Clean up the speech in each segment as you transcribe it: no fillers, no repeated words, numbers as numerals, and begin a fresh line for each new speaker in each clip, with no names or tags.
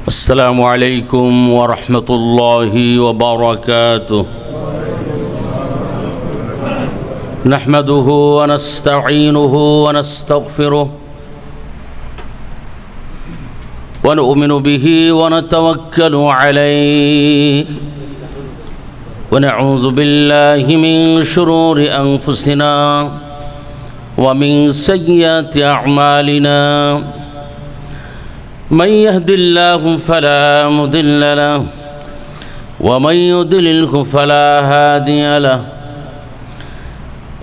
السلام عليكم ورحمة الله وبركاته. نحمده ونستعينه ونستغفره ونؤمن به ونتوكل عليه ونعوذ بالله من شرور أنفسنا ومن سيئات أعمالنا. من يهد الله فلا مضل له ومن يضلله فلا هادي له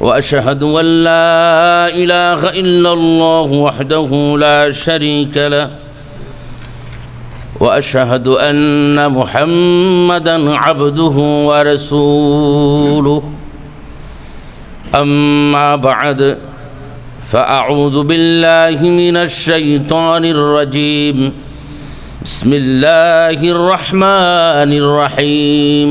وأشهد أن لا إله إلا الله وحده لا شريك له وأشهد أن محمدا عبده ورسوله. أما بعد فأعوذ بالله من الشيطان الرجيم. بسم الله الرحمن الرحيم.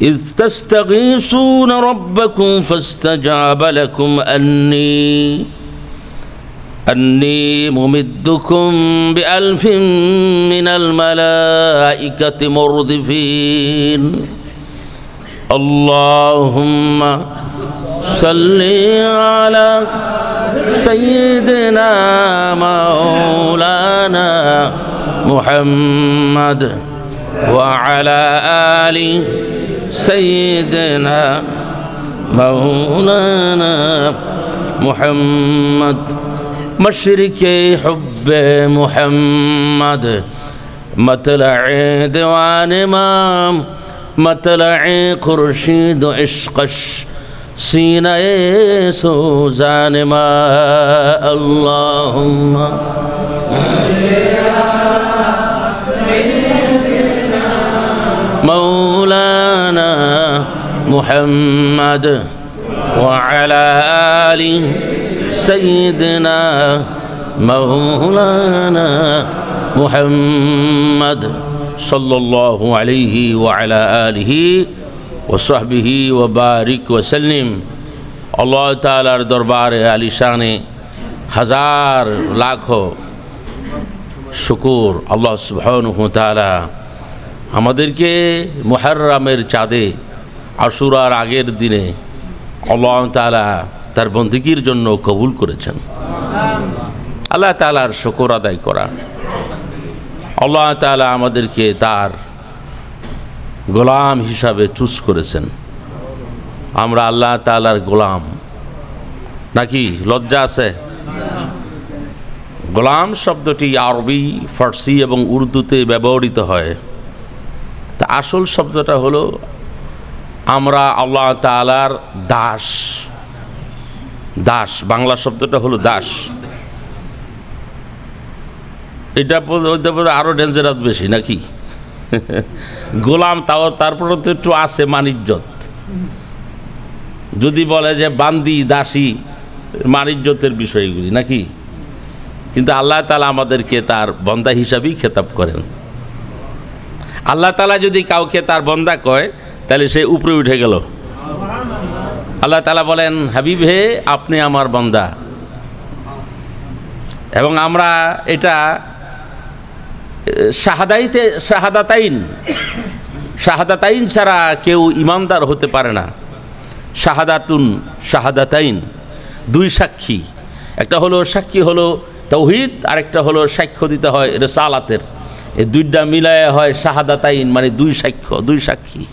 إذ تستغيثون ربكم فاستجاب لكم أني ممدكم بألف من الملائكة مردفين. اللهم صل على سيدنا مولانا محمد وعلى آل سيدنا مولانا محمد. مشرق حب محمد مطلع دیوان امام مطلع خورشید عشقش سینہ سوزان ما. اللهم مولانا محمد وعلى آل سيدنا مولانا محمد صلى الله عليه وعلى آله وصحبه وبارك وسلم. আল্লাহ তাআলার দরবারে আলিশানে হাজার লাখো শুকর আল্লাহ সুবহানাহু ওয়া তাআলা আমাদেরকে মুহররমের চাঁদে আশুরার আগের দিনে আল্লাহ তাআলা তার বন্দেগীর জন্য কবুল করেছেন। আল্লাহ তাআলার শুকর আদায় করা। আল্লাহ তাআলা আমাদেরকে তার গোলাম হিসাবে চুজ করেছেন। আমরা আল্লাহ তাআলার গোলাম নাকি? লজ্জা আছে? গোলাম শব্দটি আরবি, ফার্সি এবং উর্দুতে ব্যবহৃত হয়। তা আসল শব্দটা হলো আমরা আল্লাহ তাআলার দাস। দাস বাংলা শব্দটা হলো দাস। এটা আরো ডেঞ্জারাস বেশি নাকি? গোলাম তারপরে তো একটু আছে মানিজ্যত। যদি বলে যে বান্দি দাসী মানিজ্যতের বিষয়গুলি নাকি, কিন্তু আল্লাহ তাআলা আমাদেরকে তার বন্দা হিসাবেই খেতাব করেন। আল্লাহ তাআলা যদি কাউকে তার বন্দা কয় তাহলে সে উপরে উঠে গেল। আল্লাহ তাআলা বলেন, হাবিব হে আপনি আমার বন্দা। এবং আমরা এটা শাহাদাতাইন ছাড়া কেউ ইমানদার হতে পারে না। শাহাদাতাইন দুই সাক্ষী, একটা হলো সাক্ষী হলো তাওহীদ, আর একটা হলো সাক্ষ্য দিতে হয় রিসালাতের। এই দুইটা মিলায় হয় শাহাদাতাইন, মানে দুই সাক্ষ্য, দুই সাক্ষী।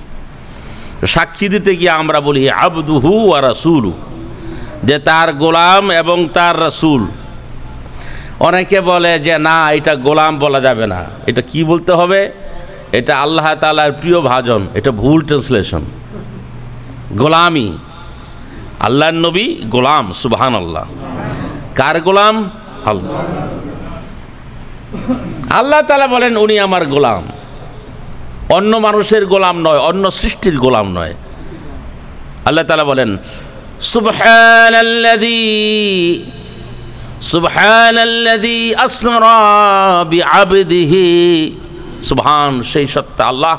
সাক্ষী দিতে গিয়ে আমরা বলি আবদুহু ওয়া রাসূলু, যে তার গোলাম এবং তার রাসূল। অনেকে বলে যে না, এটা গোলাম বলা যাবে না, এটা কি বলতে হবে? এটা আল্লাহ তাআলার প্রিয় ভাজন। এটা ভুল ট্রান্সলেশন। গোলামি, আল্লাহর নবী গোলাম, সুবহানাল্লাহ। কার গোলাম? আল্লাহ। আল্লাহ তাআলা বলেন উনি আমার গোলাম, অন্য মানুষের গোলাম নয়, অন্য সৃষ্টির গোলাম নয়। আল্লাহ তাআলা বলেন সুবহানাল্লাযী আসরা বিআবদিহি। সুবহান, সেই সত্তা আল্লাহ।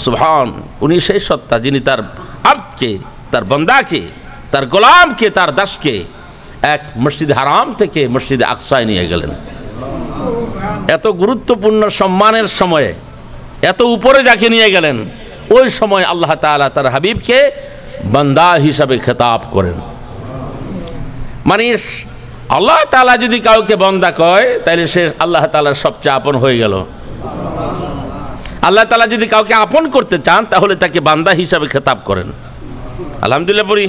সুবহান, উনি সেই সত্তা যিনি তার আবদকে, তার বান্দাকে, তার গোলামকে, তার দাসকে এক মসজিদ হারাম থেকে মসজিদে আকসায় নিয়ে গেলেন। এত গুরুত্বপূর্ণ সম্মানের সময়ে এত উপরে যাকে নিয়ে গেলেন, ওই সময় আল্লাহ তাআলা তার হাবিবকে বান্দা হিসাবে খেতাব করেন। মানে আল্লাহ তাআলা যদি কাউকে বান্দা কয় তাহলে সে আল্লাহ তাআলার সবচেয়ে আপন হয়ে গেল। আল্লাহ তাআলা যদি কাউকে আপন করতে চান তাহলে তাকে বান্দা হিসাবে খেতাব করেন। আলহামদুলিল্লাহ পড়ি।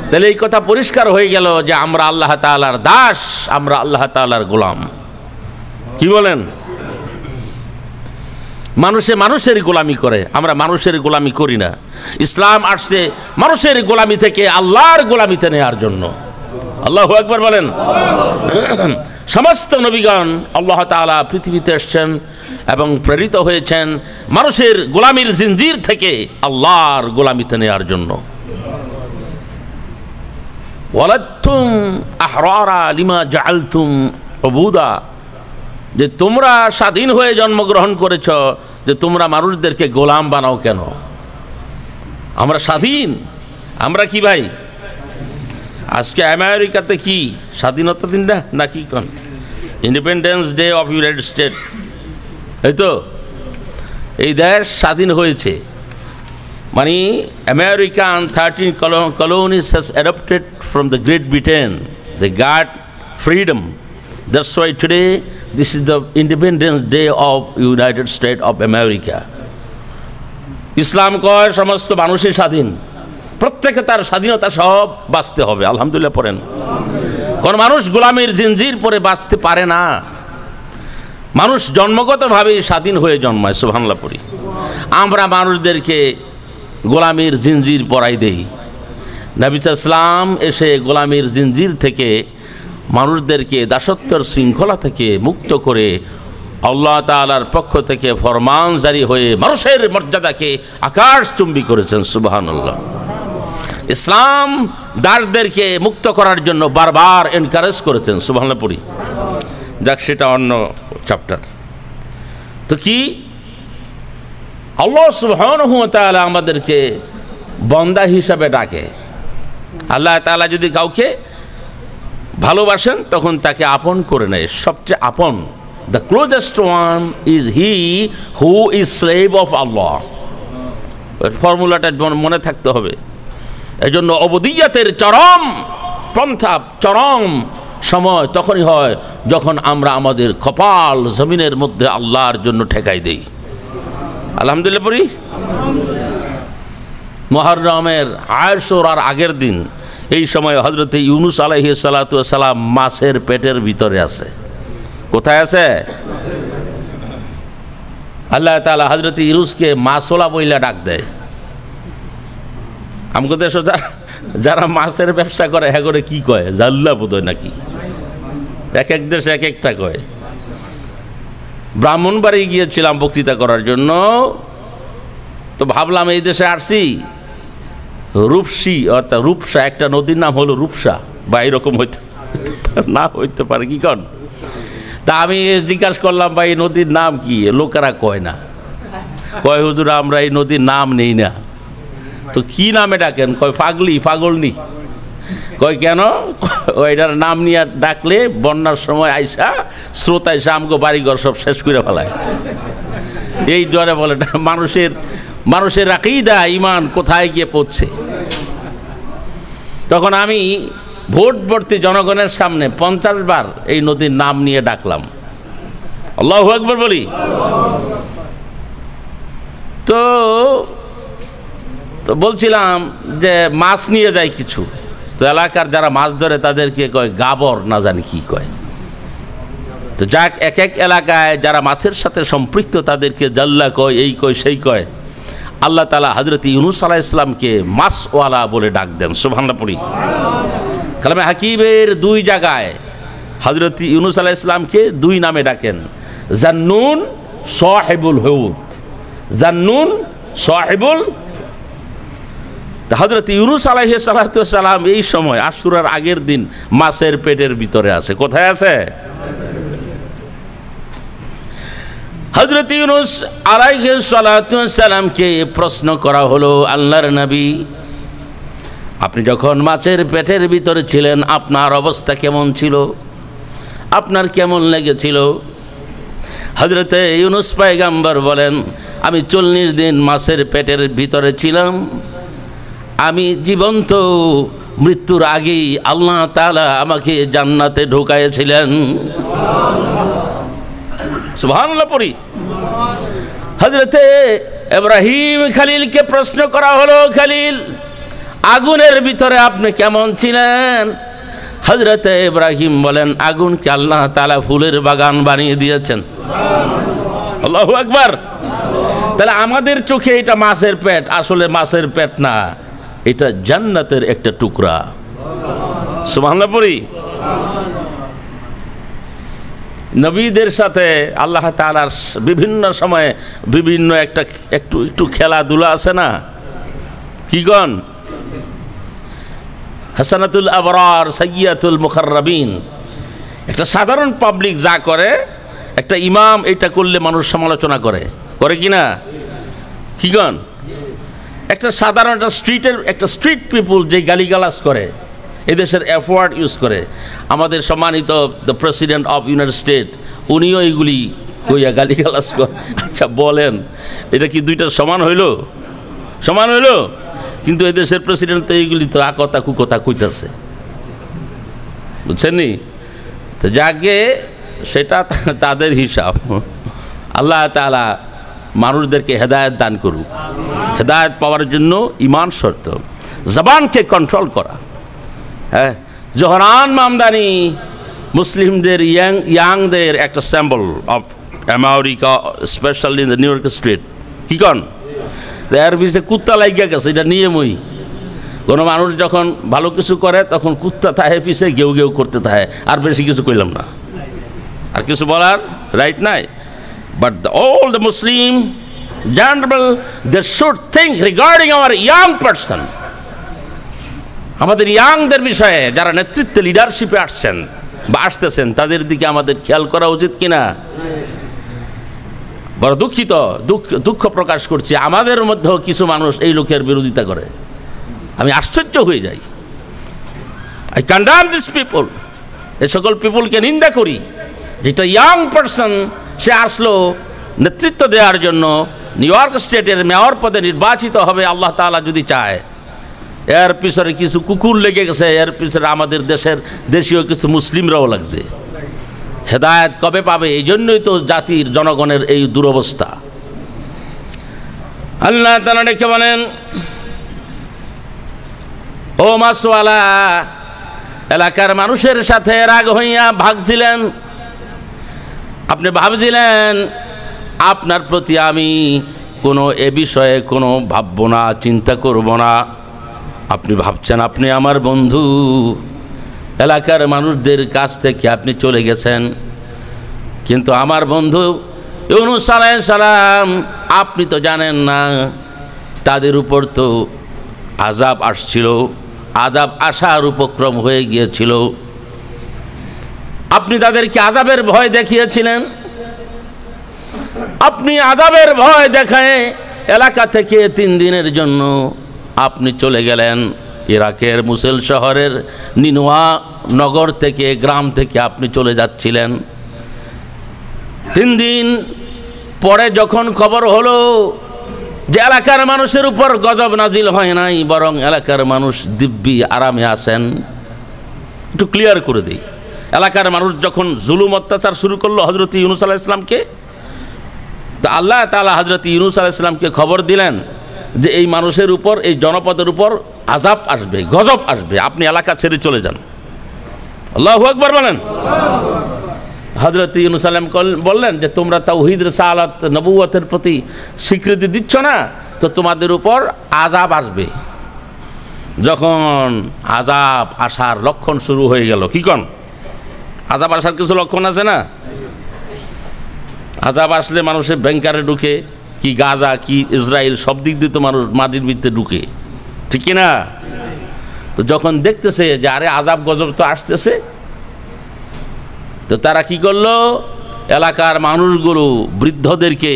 তাহলে এই কথা পরিষ্কার হয়ে গেল যে আমরা আল্লাহ তাআলার দাস, আমরা আল্লাহ তাআলার গোলাম। কি বলেন? মানুষের গোলামি করে, আমরা মানুষের গোলামি করি না। ইসলাম আসছে মানুষের গোলামি থেকে আল্লাহর গোলামিতে নেওয়ার জন্য। আল্লাহু আকবার বলেন। সমস্ত নবীগণ আল্লাহ তাআলা পৃথিবীতে এসেছেন এবং প্রেরিত হয়েছেন মানুষের গোলামির জিনজির থেকে আল্লাহর গোলামিতে নেওয়ার জন্য। ওয়ালাদতুম আহরারা লিমা জাআলতুম উবুদা, যে তোমরা স্বাধীন হয়ে জন্মগ্রহণ করেছ, যে তোমরা মানুষদেরকে গোলাম বানাও কেন? আমরা স্বাধীন। আমরা কি ভাই? আজকে আমেরিকাতে কি স্বাধীনতা দিন না নাকি কোন independence day of United state, এই তো এই দেশ স্বাধীন হয়েছে। মানে American 13 colonies has adopted from the Great Britain. They got freedom. That's why today this is the Independence Day of United States of America. ইসলাম কয় সমস্ত মানুষই স্বাধীন, প্রত্যেকে তার স্বাধীনতা সব বাঁচতে হবে। আলহামদুলিল্লাহ পড়েন। কোন মানুষ গোলামের জিনজির পরে বাঁচতে পারে না। মানুষ জন্মগতভাবে স্বাধীন হয়ে জন্মায়। সুবহানাল্লাহ পড়ি। আমরা মানুষদেরকে গোলামের জিনজির পরাই দেই। নবী সাল্লাল্লাহু এসে গোলামের জিনজির থেকে মানুষদেরকে দাসত্বের শৃঙ্খলা থেকে মুক্ত করে আল্লাহ তাআলার পক্ষ থেকে ফরমান জারি হয়ে মানুষের মর্যাদাকে আকাশচুম্বী করেছেন। সুবহানাল্লাহ। ইসলাম দাসদেরকে মুক্ত করার জন্য বারবার এনকারেজ করেছেন। সুবহানাল্লাহ পড়ি। যাক, সেটা অন্য চ্যাপ্টার। তো কি আল্লাহ সুবহানাহু ওয়া তাআলা আমাদেরকে বান্দা হিসাবে ডাকে। আল্লাহ তাআলা যদি কাউকে ভালোবাসেন তখন তাকে আপন করে নেয়, সবচেয়ে আপন। The closest one is he who is slave of Allah. ফর্মুলাটা মনে থাকতে হবে। এই জন্য অবদিয়াতের চরম পন্থা, চরম সময় তখনই হয় যখন আমরা আমাদের কপাল জমিনের মধ্যে আল্লাহর জন্য ঠেকাই দেই। আলহামদুলিল্লাহ পড়ি। মুহররমের আশুরার আগের দিন এই সময় হযরত ইউনূস আলাইহিস সালাতু ওয়াস সালাম মাছের পেটের ভিতরে আছে। কোথায় আছে? আল্লাহ তাআলা হযরত ইউনূসকে মাছওয়ালা বইলা ডাক দেয়। আমাদের দেশে যারা মাছের ব্যবসা করে হ্যাঁ করে কি কয়? জাল্লা বোধহয় নাকি, এক এক দেশে এক একটা কয়। ব্রাহ্মণবাড়ি গিয়েছিলাম বক্তৃতা করার জন্য, তো ভাবলাম এই দেশে আসছি, রূপসী অর্থাৎ রূপসা, একটা নদীর নাম হলো রূপসা বা এরকম হইতে না হইতে পারে কি কন। তা আমি জিজ্ঞাসা করলাম, ভাই এই নদীর নাম কি? লোকেরা কয় না, কয় হুজুর আমরা এই নদীর নাম নেই না। তো কি নামে ডাকেন? কয় ফাগলি, ফাগলনি। কয় কেন? ওইটার নাম নিয়ে ডাকলে বন্যার সময় আইসা স্রোত আইসা আমাকে বাড়িঘর সব শেষ করে ফেলায়। এই ডরে বলে মানুষের আকীদা ঈমান কোথায় গিয়ে পৌঁছে। তখন আমি ভোটবর্তী জনগণের সামনে 50 বার এই নদীর নাম নিয়ে ডাকলাম। আল্লাহু আকবার বলি। তো বলছিলাম যে মাছ নিয়ে যায় কিছু, তো এলাকার যারা মাছ ধরে তাদেরকে কয় গাবর, না জানি কি কয়। তো যাক, এক এক এলাকায় যারা মাছের সাথে সম্পৃক্ত তাদেরকে জাল্লা কয়, এই কয় সেই কয়। আল্লাহ তাআলা হযরত ইউনূস আলাইহিস সালামকে মাছওয়ালা বলে ডাক দেন। সুবহানাল্লাহ পড়ি। কালামে হাকিমের 2 জায়গায় হযরত ইউনূস আলাইহিস সালামকে 2 নামে ডাকেন, জান্নুন সাহিবুল হুত। জান্নুন সাহিবুল। হযরত ইউনূস আলাইহিস সালাতু ওয়াস সালাম এই সময় আশুরার আগের দিন মাছের পেটের ভিতরে আছে। কোথায় আছে? হযরত ইউনূস আলাইহিস সালাতু ওয়াস সালামকে প্রশ্ন করা হলো, আল্লাহর নবী আপনি যখন মাছের পেটের ভিতরে ছিলেন আপনার অবস্থা কেমন ছিল? আপনার কেমন লেগেছিল? হযরতে ইউনুস পয়গম্বর বলেন, আমি 40 দিন মাছের পেটের ভিতরে ছিলাম। আমি জীবন্ত মৃত্যুর আগেই আল্লাহ তাআলা আমাকে জান্নাতে ঢুকাইছিলেন। সুবহানাল্লাহ পড়ি। হযরতে ইব্রাহিম খলিলকে প্রশ্ন করা হলো, খলিল আগুনের ভিতরে আপনি কেমন ছিলেন? হযরতে ইব্রাহিম বলেন, আগুনকে আল্লাহ তাআলা ফুলের বাগান বানিয়ে দিয়েছেন। আল্লাহু আকবার। তাহলে আমাদের চোখে এটা মাছের পেট, আসলে মাছের পেট না, এটা জান্নাতের একটা টুকরা। সুবহানাল্লাহ পড়ি। নবীদের সাথে আল্লাহ তাআলার বিভিন্ন সময়ে বিভিন্ন একটু খেলাধুলা আছে না, কি গণ? হাসানাতুল আবরার সাইয়্যাতুল মুকাররাবিন। একটা সাধারণ পাবলিক যা করে, একটা ইমাম এটা করলে মানুষ সমালোচনা করে কি না, কি গণ? একটা সাধারণ একটা স্ট্রিট পিপুল যে গালিগালাজ করে, এদেশের অ্যাফওয়ার্ড ইউজ করে, আমাদের সম্মানিত the president of United state উনিও এইগুলি কইয়া গালিগালাজ করে। আচ্ছা বলেন, এটা কি দুইটা সমান হইল? সমান হইল? কিন্তু এদেশের প্রেসিডেন্ট তো এইগুলি তো আকথা কুকথা কইতেছে, বুঝছেন নি? তো যাকে সেটা তাদের হিসাব। আল্লাহ তাআলা মানুষদেরকে হেদায়েত দান করুক। হেদায়েত পাওয়ার জন্য ঈমান শর্ত, জবানকে কন্ট্রোল করা। হ্যাঁ, জোহরান মামদানি মুসলিমদের ইয়াংদের একটা symbol of America, specially in the new York street. কি কন? এর পিছিয়ে কুত্তা লাগিয়া গেছে, এটা নিয়মই। কোনো মানুষ যখন ভালো কিছু করে তখন কুত্তা থাহে পিছিয়ে গেউ গেউ করতে থাকে। আর বেশি কিছু কইলাম না, আর কিছু বলার রাইট নাই। But all the Muslim gentlemen, they should think regarding our young person. আমাদের ইয়াংদের বিষয়ে, যারা নেতৃত্বে লিডারশিপে আসছেন বা আসতেছেন, তাদের দিকে আমাদের খেয়াল করা উচিত কিনা। বড় দুঃখ প্রকাশ করছি, আমাদের মধ্যেও কিছু মানুষ এই লোকের বিরোধিতা করে। আমি আশ্চর্য হয়ে যাই। আই কন্ডেম দিস পিপল, এই সকল পিপলকে নিন্দা করি। যেটা ইয়াং পারসন, সে আসলো নেতৃত্ব দেওয়ার জন্য, নিউ ইয়র্ক স্টেটের মেয়র পদে নির্বাচিত হবে আল্লাহ তাআলা যদি চায়। এর পিছনে কিছু কুকুর লেগে গেছে, এর পিছনে আমাদের দেশীয় কিছু মুসলিমরাও লাগছে। হেদায়েত কবে পাবে? এই জন্যই তো জাতির জনগণের এই দুরবস্থা। আল্লাহ তাআলা ডেকে বলেন, ও মাসওয়ালা, এলাকার মানুষের সাথে রাগ হইয়া ভাগছিলেন। আপনি ভাবছিলেন আপনার প্রতি আমি কোনো এ বিষয়ে কোনো ভাবব না, চিন্তা করব না। আপনি ভাবছেন আপনি আমার বন্ধু, এলাকার মানুষদের কাছ থেকে আপনি চলে গেছেন। কিন্তু আমার বন্ধু ইউনূস আলাইহিস সালাম, আপনি তো জানেন না তাদের উপর তো আযাব আসছিল, আযাব আসার উপক্রম হয়ে গিয়েছিল। আপনি তাদেরকে আযাবের ভয় দেখিয়েছিলেন। আপনি আযাবের ভয় দেখায় এলাকা থেকে 3 দিনের জন্য আপনি চলে গেলেন ইরাকের মুসেল শহরের নিনুয়া নগর থেকে, গ্রাম থেকে আপনি চলে যাচ্ছিলেন। 3 দিন পরে যখন খবর হলো যে এলাকার মানুষের উপর গজব নাজিল হয় নাই, বরং এলাকার মানুষ দিব্যি আরামে আছেন। একটু ক্লিয়ার করে দিই, এলাকার মানুষ যখন জুলুম অত্যাচার শুরু করলো হযরত ইউনূস আলাইহিস সালামকে, তো আল্লাহ তাআলা হযরত ইউনূস আলাইহিস সালামকে খবর দিলেন যে এই মানুষের উপর, এই জনপদের উপর আযাব আসবে, গজব আসবে, আপনি এলাকা ছেড়ে চলে যান। আল্লাহু আকবার বলেন। হযরত ইউনূস আলাইহিস সালাম বললেন যে তোমরা তাওহীদ, রিসালাত, নবুয়তের প্রতি স্বীকৃতি দিচ্ছ না, তো তোমাদের উপর আযাব আসবে। যখন আযাব আসার লক্ষণ শুরু হয়ে গেল, কি কোন আযাব আসার কিছু লক্ষণ আছে না? আযাব আসলে মানুষের ব্যাংকারে ঢুকে, কি গাজা, কি ইসরায়েল, সব দিক দিয়ে তো মানুষ মাটির ভিতরে ঢুকে, ঠিক কিনা? তো যখন দেখতেছে যে আরে আযাব গজব তো আসতেছে, তো তারা কি করলো? এলাকার মানুষগুলো বৃদ্ধদেরকে,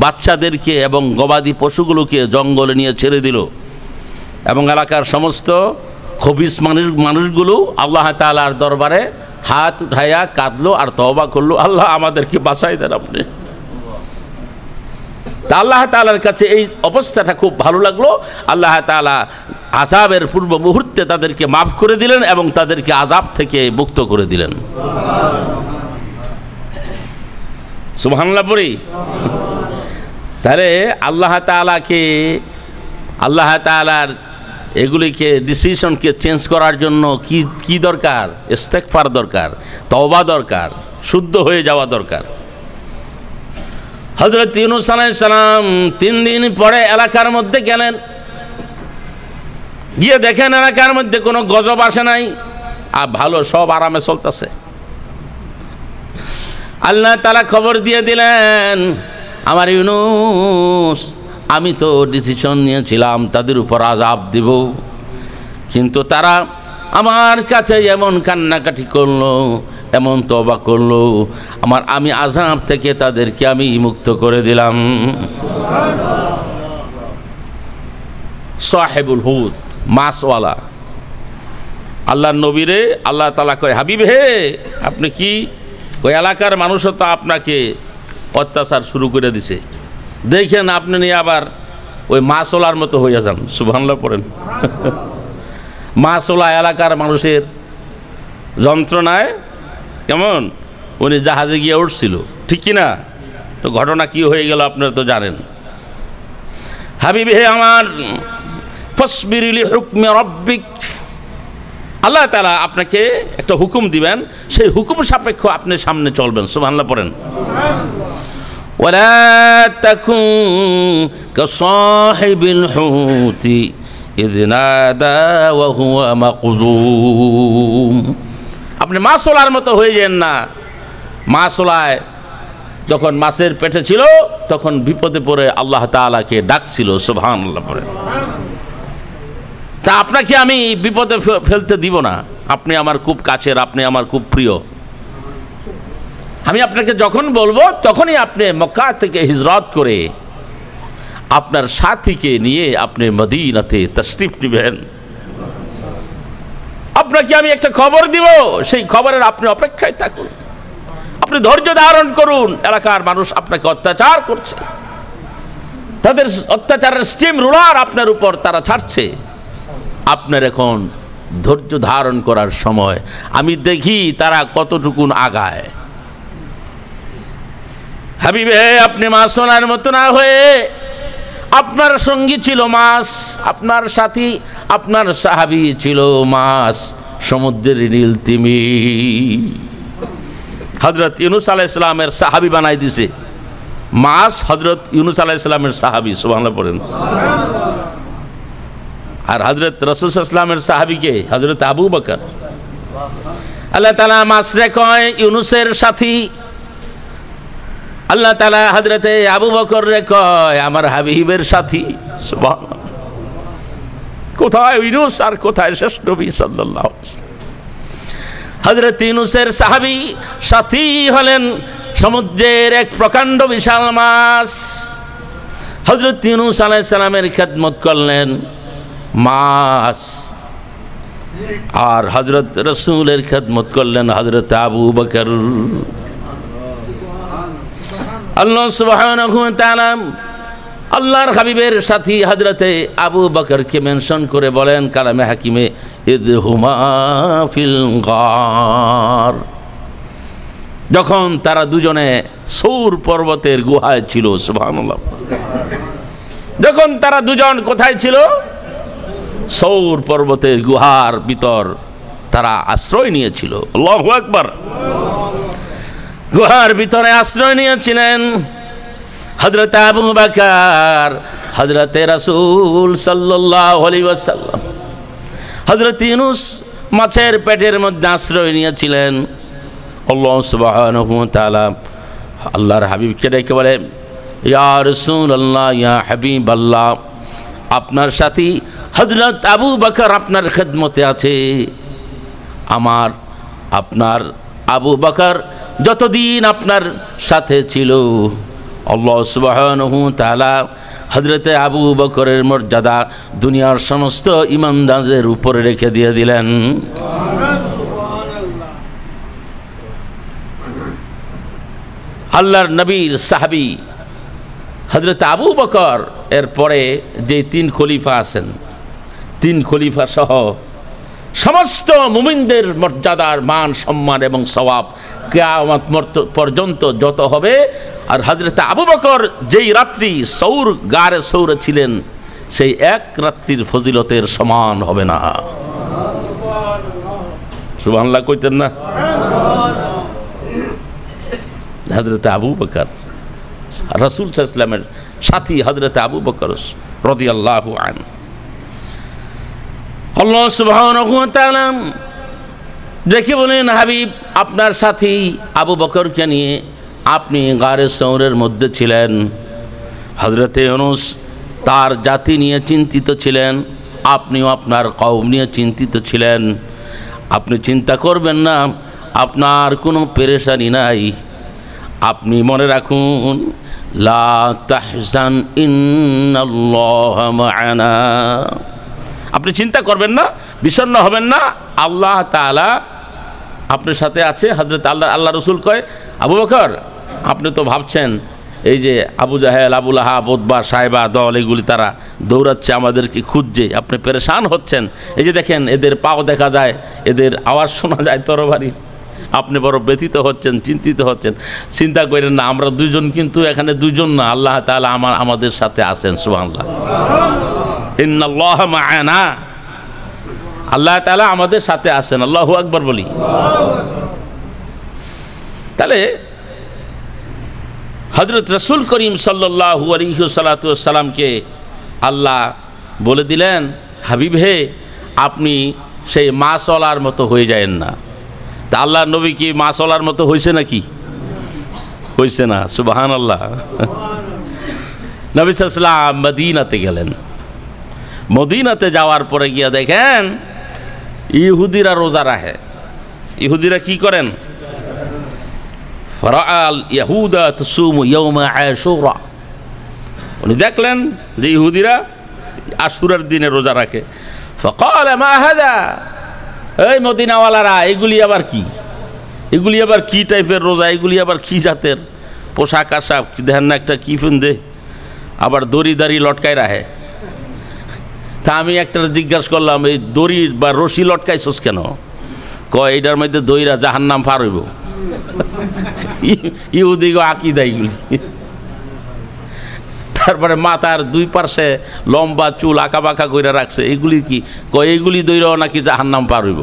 বাচ্চাদেরকে এবং গবাদি পশুগুলোকে জঙ্গলে নিয়ে ছেড়ে দিল, এবং এলাকার সমস্ত খবিস মানুষগুলো আল্লাহ তাআলার দরবারে হাত উঠাইয়া কাঁদলো আর তওবা করলো, আল্লাহ আমাদেরকে বাঁচাই দেন আপনি। তা আল্লাহ তাআলার কাছে এই অবস্থাটা খুব ভালো লাগলো। আল্লাহ তাআলা আযাবের পূর্ব মুহূর্তে তাদেরকে মাফ করে দিলেন এবং তাদেরকে আযাব থেকে মুক্ত করে দিলেন। সুবহানাল্লাহ পড়ি। তাহলে আল্লাহ তাআলার এগুলিকে ডিসিশনকে চেঞ্জ করার জন্য কি দরকার? ইস্তেগফার দরকার, তওবা দরকার, শুদ্ধ হয়ে যাওয়া দরকার। হযরত ইউনূস আলাইহিস সালাম 3 দিন পরে এলাকার মধ্যে গেলেন, গিয়ে দেখেন এলাকার মধ্যে কোনো গজব আসে নাই, আর ভালো সব আরামে চলতেছে। আল্লাহ তাআলা খবর দিয়ে দিলেন, আমার ইউনূস, আমি তো ডিসিশন নিয়েছিলাম তাদের উপর আযাব দিব, কিন্তু তারা আমার কাছে এমন কান্নাকাটি করলো, এমন তওবা করলো, আমি আযাব থেকে তাদেরকে আমি মুক্ত করে দিলাম। সাহেবুল হুদ, মাছওয়ালা, আল্লাহর নবীরে আল্লাহ তাআলা কয়, হাবিব হে, আপনি কি ওই এলাকার মানুষও তো আপনাকে অত্যাচার শুরু করে দিছে, দেখেন আপনি নিয়ে আবার ওই মাছওয়ালার মতো হয়ে যান। সুবহানাল্লাহ পড়েন। মাছওয়ালা এলাকার মানুষের যন্ত্রণায় কেমন, উনি জাহাজে গিয়ে উঠছিল, ঠিক কিনা? তো ঘটনা কি হয়ে গেল আপনারা তো জানেন। হাবিব হে আমার, ফাসবির লিহুকমি রাব্বিক, আল্লাহ তাআলা আপনাকে একটা হুকুম দিবেন, সেই হুকুম সাপেক্ষ আপনি সামনে চলবেন। সুবহানাল্লাহ পড়েন। ওয়ালা তাকুন কাসাহিবিল হুতি ইয নাদা ওয়া হুয়া মাকযুম, আপনি মাছওয়ালার মতো হয়ে যান না। মাছওয়ালায় যখন মাছের পেটে ছিল তখন বিপদে পড়ে আল্লাহ তাআলাকে ডাকছিল। সুবহানাল্লাহ পড়েন। তা আপনাকে আমি বিপদে ফেলতে দিব না, আপনি আমার খুব কাছের, আপনি আমার খুব প্রিয়। আমি আপনাকে যখন বলবো তখনই আপনি মক্কা থেকে হিজরত করে আপনার সাথীকে নিয়ে আপনি মদিনাতে তাশরিফ নেবেন। আপনাকে আমি একটা খবর দিব, সেই খবরের আপনি অপেক্ষায় থাকুন, আপনি ধৈর্য ধারণ করুন। এলাকার মানুষ আপনাকে অত্যাচার করছে, তাদের অত্যাচারের স্টিম রুলার আপনার উপর তারা ছাড়ছে, আপনার এখন ধৈর্য ধারণ করার সময়। আমি দেখি তারা কতটুকুন আগায়। হাবিবে, আপনি মাছওয়ালার মতো না হয়ে, আপনার সঙ্গী ছিল মাছ, আপনার সাথী, আপনার সাহাবী ছিল মাছ, সমুদ্রের নীল তিমি। হযরত ইউনূস আলাইহিস সালামের সাহাবী বানাই দিছে মাছ, হযরত ইউনূস আলাইহিস সালামের সাহাবী। সুবহানাল্লাহ পড়েন। আর হযরত রাসূল সাল্লাল্লাহু আলাইহি ওয়াসাল্লামের সাহাবীকে হযরত আবু বকর। আল্লাহ তাআলা মাছরে কয় ইউনূসের সাথী, আল্লাহ তাআলা হযরতে আবু বকর রে কয় আমার হাবিবের সাথী। সুবহানাল্লাহ। কোথায় ইউনূস আর কোথায় শেষ নবী সাল্লাল্লাহু আলাইহি ওয়াসাল্লাম? হযরত ইউনূসের সাহাবী সাথী হলেন সমুদ্রের এক প্রকাণ্ড বিশাল মাছ। হযরত ইউনূস আলাইহিস সালামের খেদমত করলেন মাছ, আর হযরত রাসূলের খেদমত করলেন হযরত আবু বকর। আল্লাহ সুবহানাহু ওয়া তাআলা আল্লাহর হাবিবের সাথী হযরতে আবু বকরকে মেনশন করে বলেন কালামে হাকিমে, ইয হুমা ফিল গার, যখন তারা দুজনে সৌর পর্বতের গুহায় ছিল। সুবহানাল্লাহ। যখন তারা দুজন কোথায় ছিল? সৌর পর্বতের গুহার ভিতর তারা আশ্রয় নিয়েছিল। আল্লাহু আকবার। গুহার ভিতরে আশ্রয় নিয়েছিলেন হযরত আবু বকর, হযরতে রাসূল সাল্লাল্লাহু আলাইহি ওয়াসাল্লাম। হযরত ইউনূস মাছের পেটের মধ্যে আশ্রয় নিয়েছিলেন। আল্লাহ সুবহানাহু ওয়া তাআলা আল্লাহর হাবিবকে ডেকে বলে, ইয়া রাসূলুল্লাহ, ইয়া হাবিবাল্লাহ, আপনার সাথী হযরত আবু বকর আপনার খেদমতে আছে। আপনার আবু বকর যতদিন আপনার সাথে ছিল, আল্লাহ সুবহানাহু ওয়া তাআলা হযরতে আবু বকরের মর্যাদা দুনিয়ার সমস্ত ঈমানদারদের উপরে রেখে দিয়ে দিলেন। আল্লাহর নবীর সাহাবী হযরত আবু বকর, এরপরে যে 3 খলিফা আছেন, 3 খলিফা সহ সমস্ত মুমিনদের মর্যাদার মান সম্মান এবং সওয়াব কিয়ামত পর্যন্ত যত হবে। আর হযরত আবু বকর যেই রাত্রি সৌর গারে সৌরে ছিলেন, সেই এক রাত্রির ফজিলতের সমান হবে না। সুবহানাল্লাহ কইতেন না? হযরত আবু বকর রাসূল সাল্লাল্লাহু আলাইহি ওয়াসাল্লামের সাথী হযরত আবু বকর রাদিয়াল্লাহু আনহু। আল্লাহ সুবহানাহু ওয়া তাআলা দেখে বলেন, হাবিব আপনার সাথী আবু বকরকে নিয়ে আপনি গারে সৌরের মধ্যে ছিলেন। হযরতে ইউনূস তার জাতি নিয়ে চিন্তিত ছিলেন, আপনিও আপনার কওম নিয়ে চিন্তিত ছিলেন। আপনি চিন্তা করবেন না, আপনার কোনো পেরেশানি নাই। আপনি মনে রাখুন, লা তাহজান ইন্নাল্লাহা মা'ানা। আপনি চিন্তা করবেন না, বিষণ্ণ হবেন না, আল্লাহ তাআলা আপনার সাথে আছে। হযরত আল্লাহ রসুল কয়, আবু বকর আপনি তো ভাবছেন এই যে আবু জাহেল, আবু লাহাব, উতবা, সাইবা দল এগুলি তারা দৌড়াচ্ছে আমাদেরকে খুঁজছে, আপনি পেরেশান হচ্ছেন। এই যে দেখেন এদের পাও দেখা যায়, এদের আওয়াজ শোনা যায় তরবারি, আপনি বড় ব্যথিত হচ্ছেন, চিন্তিত হচ্ছেন। চিন্তা করেন না, আমরা দুইজন কিন্তু এখানে দুইজন না, আল্লাহ তাআলা আমাদের সাথে আছেন। সুবহানাল্লাহ, ইন্নাল্লাহা মা'ানা, আল্লাহ তাআলা আমাদের সাথে আছেন। আল্লাহু আকবার বলি। তাহলে হযরত রাসূল করিম সাল্লাল্লাহু আলাইহি ওয়াসাল্লামকে আল্লাহ বলে দিলেন, হাবিব হে, আপনি সেই মাছওয়ালার মতো হয়ে যায়েন না। তা আল্লাহ নবী কি মাছওয়ালার মতো হয়েছে নাকি? হয়েছে না। সুবহানাল্লাহ। নবী সাল্লাল্লাহু আলাইহি ওয়াসাল্লাম মদিনাতে গেলেন। মদিনাতে যাওয়ার পরে গিয়া দেখেন ইহুদিরা রোজা রাখে। ইহুদিরা কি করেন? ফারাআল ইয়াহুদা তাসুমু ইয়াওমা আশুরা। উনি দেখলেন যে ইহুদিরা আশুরার দিনে রোজা রাখে। ফাকাল মা হাদা, এই মদিনাওয়ালারা এগুলি আবার কি? এগুলি আবার কি টাইপের রোজা? এগুলি আবার কি জাতের পোশাক আশাক? দেখেন না একটা কি ফিন্দে, আবার দড়ি দাড়ি লটকায় রাখে। তা আমি একটা জিজ্ঞাসা করলাম, এই দড়ি বা রশি লটকাইছস কেন? কয় এটার মধ্যে দইরা জাহান্নাম পার হইব। ইহুদিগো আকীদা এগুলি। তারপরে মাথার 2 পাশে লম্বা চুল আঁকা বাঁকা করে রাখছে, এগুলি কি? কয় এগুলি দইরাও নাকি জাহান্নাম পার হইব।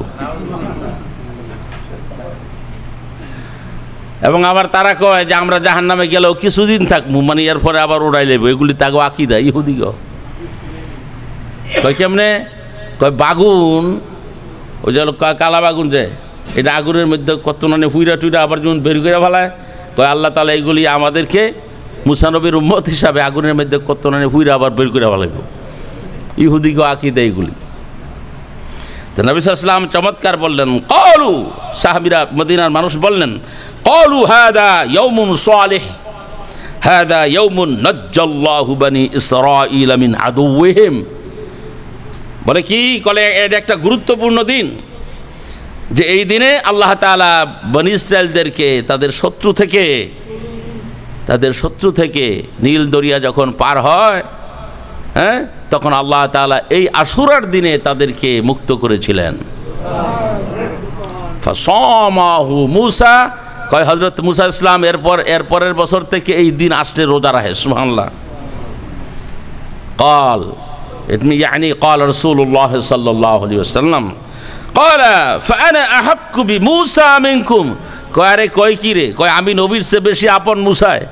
এবং আবার তারা কয় যে আমরা জাহান্নামে গেলেও কিছুদিন থাকবো, মানে এরপরে আবার উড়াই লেব। এগুলি তাগো আকীদা ইহুদিগো। কয় কেমনে? কয় বাগুন, ওই যে কালা বাগুন, যে এটা আগুনের মধ্যে কত মানে হুইরা টুইরা আবার যেমন বের করে ফেলায়। কয় আল্লাহ তাআলা এইগুলি আমাদেরকে মুসা নবীর উম্মত হিসাবে আগুনের মধ্যে কত মানে হুইরা আবার বের করে ফেলাইব। ইহুদিগো আকীদা এইগুলি। তো নবী সাল্লাল্লাহু আলাইহি ওয়াসাল্লাম চমৎকার বললেন, ক্বালু, সাহাবীরা মদিনার মানুষ বললেন, ক্বালু হাদা ইয়াউমুন সালিহ, হাদা ইয়াউমুন নাজ্জাল্লাহু বনি ইসরাঈল মিন আদুওয়িহিম। বলে কি? কলে এটা একটা গুরুত্বপূর্ণ দিন, যে এই দিনে আল্লাহ তাআলা বনি ইসরাইলদেরকে তাদের শত্রু থেকে নীল দরিয়া যখন পার হয়, হ্যাঁ, তখন আল্লাহ তাআলা এই আশুরার দিনে তাদেরকে মুক্ত করেছিলেন। ফাসামাহু মুসা, কয় হযরত মুসা ইসলাম এরপরের বছর থেকে এই দিন আসলে রোজা রাখে। সুবহানাল্লাহ। قال يعني قال رسول الله صلى الله عليه وسلم قال فانا احق بموسى منكم। কয় আরে কয় কি রে? কয় আমি নবীর চেয়ে বেশি আপন মুসায়।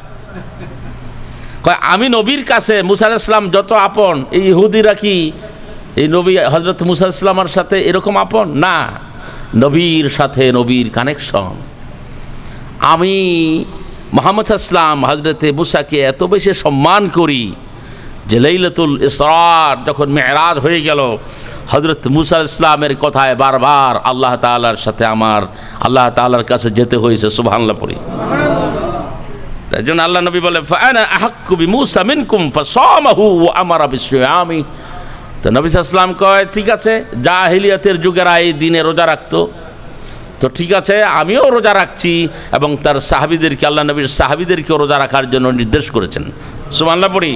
কয় আমি নবীর কাছে মুসা আলাইহিস সালাম যত আপন, এই ইহুদিরা কি এই নবী হযরত মুসা আলাইহিস সালামের সাথে এরকম আপন না? নবীর সাথে নবীর কানেকশন। আমি মুহাম্মদ সাল্লাল্লাহু আলাইহি ওয়াসাল্লাম হযরতে মুসাকে এত বেশি সম্মান করি যে লাইলাতুল ইসরা যখন মেরাজ হয়ে গেল, হযরত মুসা আলাইহিস সালামের কথায় বারবার আল্লাহ তাআলার সাথে আমার আল্লাহ তাআলার কাছে যেতে হয়েছে। সুবহানাল্লাহ পড়ি। তাই জন্য আল্লাহ নবী বলে ফাআনা আহাক্কু বিমুসা মিনকুম ফাসামাহু ওয়া আমারা বিসিয়ামি। তো নবী সাল্লাল্লাহু আলাইহি ওয়াসাল্লাম কয় ঠিক আছে, জাহিলিয়াতের যুগেরা এই দিনে রোজা রাখতো, তো ঠিক আছে, আমিও রোজা রাখছি, এবং তার সাহাবীদেরকে, আল্লাহ নবীর সাহাবীদেরকেও রোজা রাখার জন্য নির্দেশ করেছেন। সুবহানাল্লাহ পড়ি।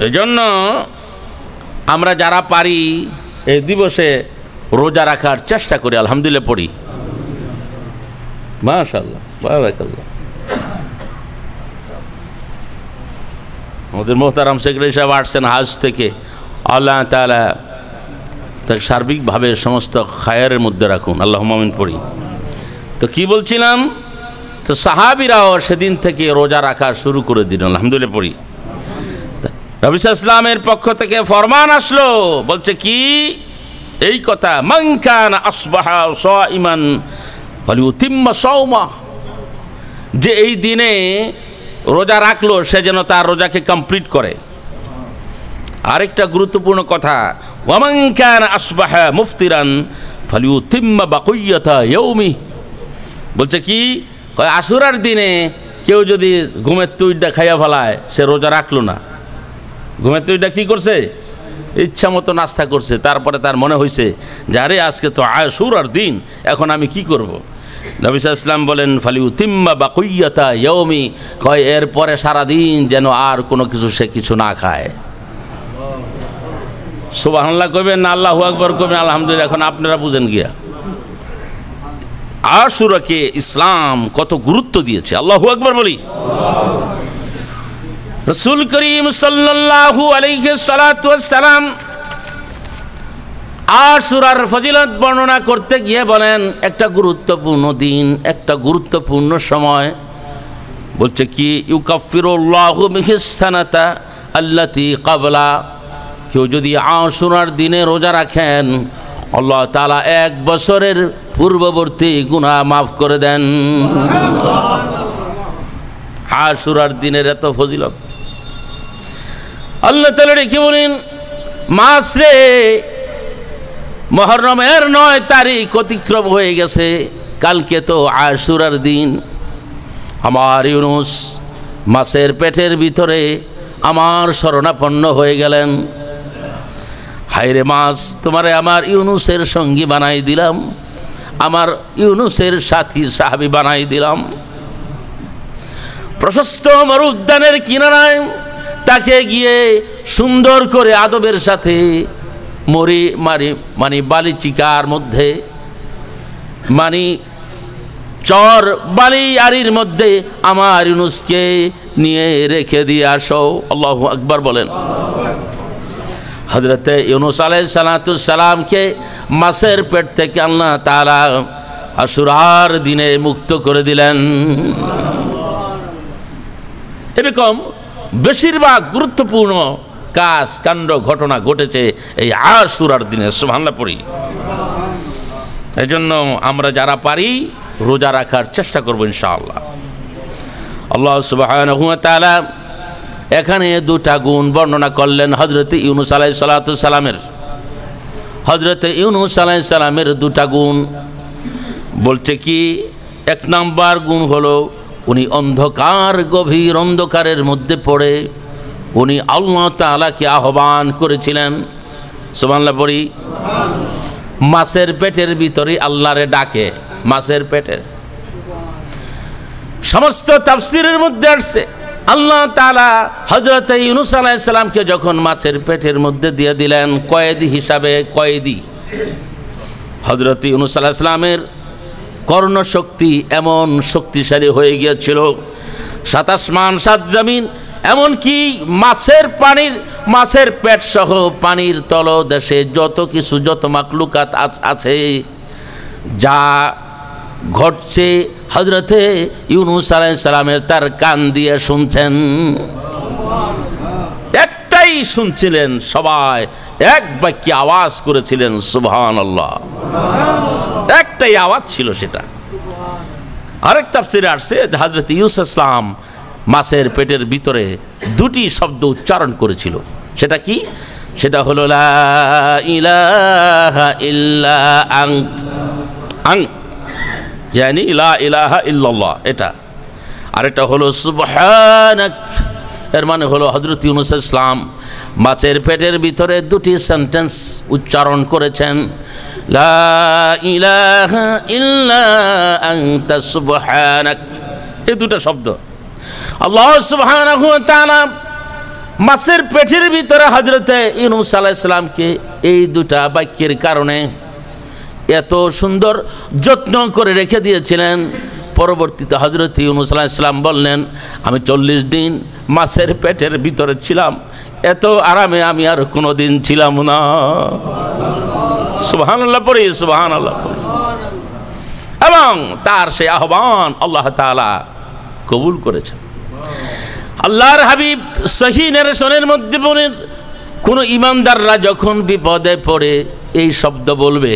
এই জন্য আমরা যারা পারি এই দিবসে রোজা রাখার চেষ্টা করি, আলহামদুলিল্লাহ পড়ি। মাশাআল্লাহ, বারাকাল্লাহ। আমাদের মোহতারাম সেক্রেটারি সাহেব আসছেন হাজ থেকে, আল্লাহ তাআলা তাকে সার্বিকভাবে সমস্ত খায়ের মধ্যে রাখুন, আল্লাহুম্মা আমিন পড়ি। তো কি বলছিলাম, তো সাহাবীরাও সেদিন থেকে রোজা রাখা শুরু করে দিলেন, আলহামদুলিল্লাহ পড়ি। নবী সাল্লাল্লাহু আলাইহি ওয়াসাল্লামের পক্ষ থেকে ফরমান আসলো, বলছে কি এই কথা, মান কানা আসবাহা সাইমান ফালিউতিম্মা সাওমাহ, যে এই দিনে রোজা রাখলো সে যেন তার রোজাকে কমপ্লিট করে। আরেকটা গুরুত্বপূর্ণ কথা, ওয়া মান কানা আসবাহা মুফতিরান ফালিউতিম্মা বাকিয়াতা ইয়াউমি, বলছে কি আশুরার দিনে কেউ যদি ঘুমের তুইটা খাইয়া ফেলায় সে রোজা রাখলো না। ঘুমের তুইটা কি করছে, ইচ্ছা মতো নাস্তা করছে, তারপরে তার মনে হয়েছে যে আরে আজকে তো আশুরার দিন, এখন আমি কি করব। নবী সাল্লাল্লাহু আলাইহি ওয়াসাল্লাম বলেন ফালিউতিম্মা বাকিয়াতা ইয়াউমি, কয় এরপরে সারাদিন যেন আর কোনো কিছু সে কিছু না খায়। সুবহানাল্লাহ কইবেন না আল্লাহু আকবার কইবেন? আলহামদুলিল্লাহ। এখন আপনারা বুঝেন গিয়া আশুরাকে ইসলাম কত গুরুত্ব দিয়েছে, আল্লাহু আকবার বলি। রাসূল করিম সাল্লাল্লাহু আলাইহি সাল্লাতু ওয়াস সালাম আশুরার ফজিলত বর্ণনা করতে গিয়ে বলেন একটা গুরুত্বপূর্ণ দিন, একটা গুরুত্বপূর্ণ সময়, বলছে কি ইউকাফিরুল্লাহু বিহিস সানাতা আল্লাতী ক্বাবলা, কেউ যদি আশুরার দিনে রোজা রাখেন আল্লাহ তাআলা 1 বছরের পূর্ববর্তী গুনাহ মাফ করে দেন। আশুরার দিনের এত ফজিলত, আল্লাহ তাআলা কি বলেন, মাস রে মুহররমের 9 তারিখ অতিক্রম হয়ে গেছে, কালকে তো আশুরার দিন। আমার ইউনুস মাছের পেটের ভিতরে আমার শরণাপন্ন হয়ে গেলেন। হায়রে মাছ, তোমারে আমার ইউনুসের সঙ্গী বানাই দিলাম, আমার ইউনুসের সাথী সাহাবী বানাই দিলাম। প্রশস্ত মরুদ্যানের কিনারায় তাকে গিয়ে সুন্দর করে আদবের সাথে মানে বালিচিকার মধ্যে, মানে চর বালি আরির মধ্যে আমার ইউনুসকে নিয়ে রেখে দিয়ে আসো। আল্লাহু আকবার বলেন। হযরতে ইউনুস আলাইহিস সালামকে মাছের পেট থেকে আল্লাহ তাআলা আশুরার দিনে মুক্ত করে দিলেন। এরকম বেশিরভাগ গুরুত্বপূর্ণ কাজ কাণ্ড ঘটনা ঘটেছে এই আশুরার দিনে, সুবহানাল্লাহ পড়ি। এই জন্য আমরা যারা পারি রোজা রাখার চেষ্টা করব ইনশাআল্লাহ। আল্লাহ সুবহানাহু ওয়া তাআলা এখানে 2টা গুণ বর্ণনা করলেন হযরত ইউনুস আলাইহিস সালামের। হযরত ইউনুস আলাইহিস সালামের 2টা গুণ, বলছে কি 1 নাম্বার গুণ হলো উনি অন্ধকার, গভীর অন্ধকারের মধ্যে পড়ে উনি আল্লাহ তাআলাকে আহ্বান করেছিলেন। সুবহানাল্লাহ পড়ি। মাছের পেটের ভিতরে আল্লাহরে ডাকে, মাছের পেটের। সমস্ত তাফসীরের মধ্যে আসছে আল্লাহ তাআলা হযরত ইউনুস আলাইহিস সালামকে যখন মাছের পেটের মধ্যে দিয়ে দিলেন কয়েদি হিসাবে, কয়েদি, হযরত ইউনুস আলাইহিস সালামের কর্ণশক্তি এমন শক্তিশালী হয়ে গিয়েছিল, 7 আসমান 7 জমিন, এমনকি মাছের পেট সহ পানির তলদেশে যত কিছু, যত মাখলুকাত আছে, যা ঘটছে হযরতে ইউনুস আলাইহিস সালামের তার কান দিয়ে শুনছেন। একটাই শুনছিলেন, সবাই এক বাক্যে আওয়াজ করেছিলেন সুবহানাল্লাহ। একটাই আওয়াজ ছিল সেটা। আরেক তাফসীরে আসছে যে হযরত ইউসুফ ইসলাম মাছের পেটের ভিতরে 2টি শব্দ উচ্চারণ করেছিল। সেটা কি? সেটা হলো লা ইলাহা ইল্লা আনত, আনত ইয়ানি লা ইলাহা ইল্লাল্লাহ, এটা। আর এটা হলো সুবহানাক, এর মানে হলো হযরত ইউনুস ইসলাম মাছের পেটের ভিতরে 2টি সেন্টেন্স উচ্চারণ করেছেন। লা ইলাহা ইল্লা আনতা সুবহানাক। এই দুটো শব্দ আল্লাহ সুবহানাহু ওয়া তাআলা মাছের পেটের ভিতরে হযরতে ইউনূস আলাইহিস সালামকে এই দুটা বাক্যের কারণে এত সুন্দর যত্ন করে রেখে দিয়েছিলেন। পরবর্তীতে হযরত ইউনূস আলাইহিস সালাম বললেন, আমি 40 দিন মাছের পেটের ভিতরে ছিলাম, এত আরামে আমি আর কোনোদিন ছিলাম না। সুবহানাল্লাহ পড়ি, সুবহানাল্লাহ পড়ি। এবং তার সেই আহ্বান আল্লাহ তাআলা কবুল করেছেন। আল্লাহর হাবিব সহিহ নারেশনের মধ্যে বলেন, কোন ইমানদাররা যখন বিপদে পড়ে এই শব্দ বলবে,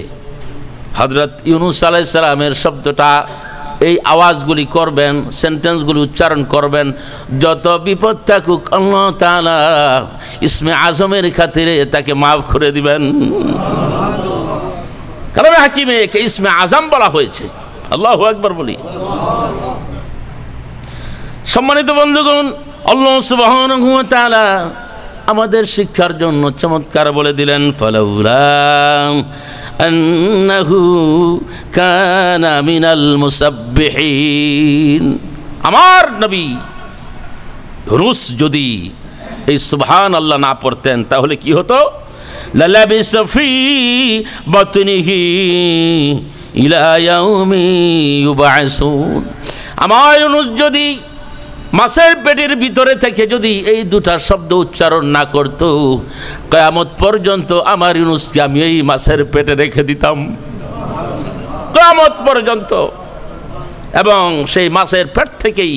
হযরত ইউনূস আলাইহিস সালামের শব্দটা, এই আওয়াজগুলি করবেন, সেন্টেন্সগুলি উচ্চারণ করবেন, যত বিপদ থাকুক আল্লাহ তাআলা ইসমে আজমের খাতিরে তাকে মাফ করে দিবেন। কারণ হাকিমে একে ইসমে আজম বলা হয়েছে। আল্লাহু আকবার বলি। সম্মানিত বন্ধুগণ, আল্লাহ সুবহানাহু ওয়া তাআলা আমাদের শিক্ষার জন্য চমৎকার বলে দিলেন, ফালাউলা আন্নাহু কানা মিনাল মুসাব্বিহিন। আমার নবী ইউনূস যদি এই সুবহানাল্লাহ না পড়তেন তাহলে কি হতো? লালাবিসা ফি বাতনিহি ইলা ইয়াউমি ইউবআসুন। আমার ইউনূস যদি মাছের পেটের ভিতরে থেকে যদি এই দুটা শব্দ উচ্চারণ না করত, কিয়ামত পর্যন্ত আমার ইউনূসকে আমি এই মাছের পেটে রেখে দিতাম, কিয়ামত পর্যন্ত। এবং সেই মাছের পেট থেকেই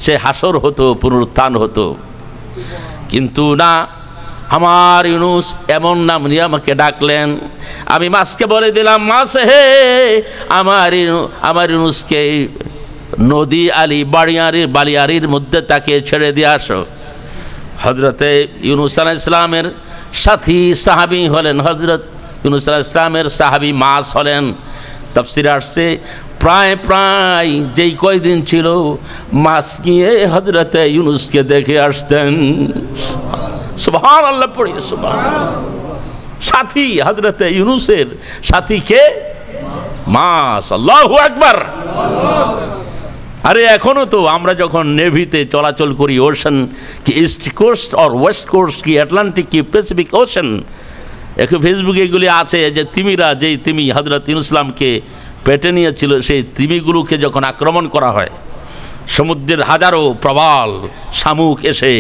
সে হাসর হতো, পুনরুত্থান হতো। কিন্তু না, আমার ইউনূস এমন নাম নিয়ে আমাকে ডাকলেন। আমি মাছকে বলে দিলাম, মাছ হে, আমার ইউনূসকে নদী আলী বালিয়ারির মধ্যে তাকে ছেড়ে দিয়ে আসো। হযরতে ইউনূস আলাইহিস সালামের সাথী সাহাবী হলেন, হযরত ইউনূস আলাইহিস সালামের সাহাবী মাছ হলেন। তাফসীরে আসছে প্রায় যেই কয়দিন ছিল মাছ গিয়ে হযরতে ইউনূসকে দেখে আসতেন। সুবহানাল্লাহ পড়ি, সুবহানাল্লাহ। সাথী হযরতে ইউনূসের সাথী কে? মাছ। আল্লাহু আকবার। আরে এখনো তো আমরা যখন নেভিতে চলাচল করি, ওশান কি ইস্ট কোস্ট আর ওয়েস্ট কোস্ট কি আটলান্টিক কি প্যাসিফিক ওশান, এখন ফেসবুকে এগুলি আছে যে তিমিরা, যেই তিমি হযরত ইউনূস সালামকে পেটে নিয়েছিল, সেই তিমিগুলোকে যখন আক্রমণ করা হয়, সমুদ্রের হাজারো প্রবল শামুক এসে